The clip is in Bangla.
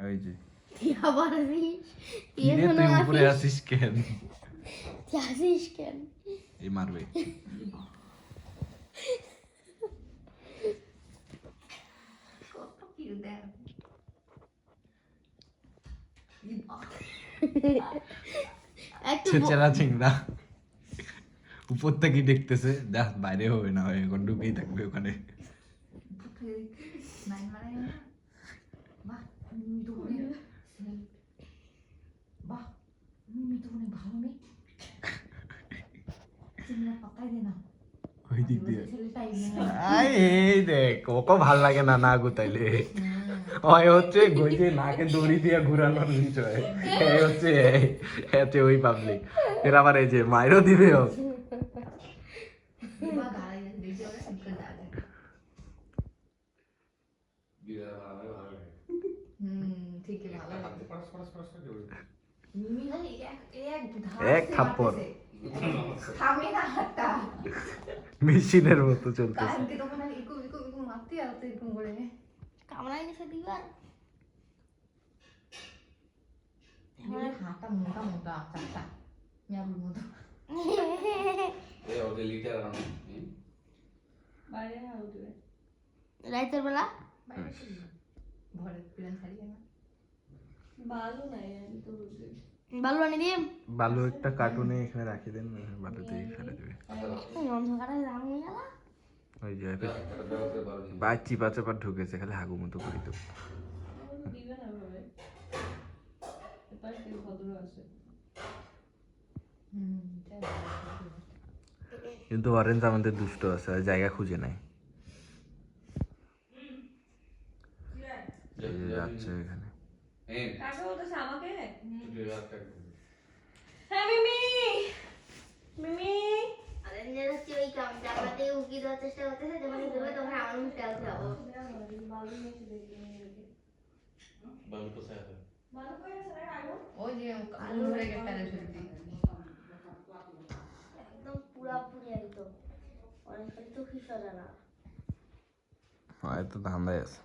ওই যে তুই আবার আসিস তুই কিরে এখনো তুই উপরে আসিস আসিস কেন? তুই আসিস কেন এই মারবে কত কি দেখ একটু ছেচেরা চিংড়া উপর থেকে দেখতেছে দেখ বাইরে হবে না হয় এখন ঢুকেই থাকবে ওখানে। নাই মানে বাহ মিঠু অনেক বাহ মিঠু অনেক ভালো মেয়ে চিংড়া পাতাই দে না ওই দিক দিয়ে ছেলেটাই আই এই দেখ ওকে ভাল লাগে না না গুতাইলে ওই হচ্ছে গইতে নাকে দড়ি দিয়ে ঘুরানোর বিষয় এই হচ্ছে এতে ওই পাবলিক এর আবার এই যে মাইরও দিবে ও বা গাড়ি দিতে ওরা সিনকে দাঁড়ায় ঠিকই ভালো লাগে মিমি খালি এক থাপ্পড় থামে না হাতটা মেশিনের মতো চলতেছে কারণ কি তখন আর ইকু ইকু ইকু মারতে আর তো ইকু করে কামড়াই নিছে দিবার আমার হাতটা মোটা মোটা চাপটা মিয়াবুর মতো বাইরে না উঠবে রাইতের বেলা বাইরে ঘরে প্ল্যান ছাড়িয়ে না ভালো নাই আমি তো বুঝি বালু আনি দিম বালু একটা কার্টুনে এখানে রাখি দেন বালু দিয়ে ফেলে দেবে অন্ধকারে রাম হয়ে গেল ওই যে বাইক চিপা চাপা ঢুকেছে খালি হাগু মতো করি তো দিবে না ভাবে এপাশ থেকে ভদ্র আছে কিন্তু অরেঞ্জ আমাদের দুষ্ট আছে আর জায়গা খুঁজে নাই এই যে যাচ্ছে এখানে কাকে বলতেছে আমাকে হ্যাঁ মিমি মিমি আরে নিয়ে যাচ্ছি ওই জায়গাতে উকি দেওয়ার চেষ্টা করতেছে যখন দেবে তখন আমার মুখে আলতে যাবো बालू को साथ है ওই যে আলু ধরে গেছে রেসিপি একদম পুরাপুরি একদম অনেক তো খিসা না হয় তো ধান্দায় আছে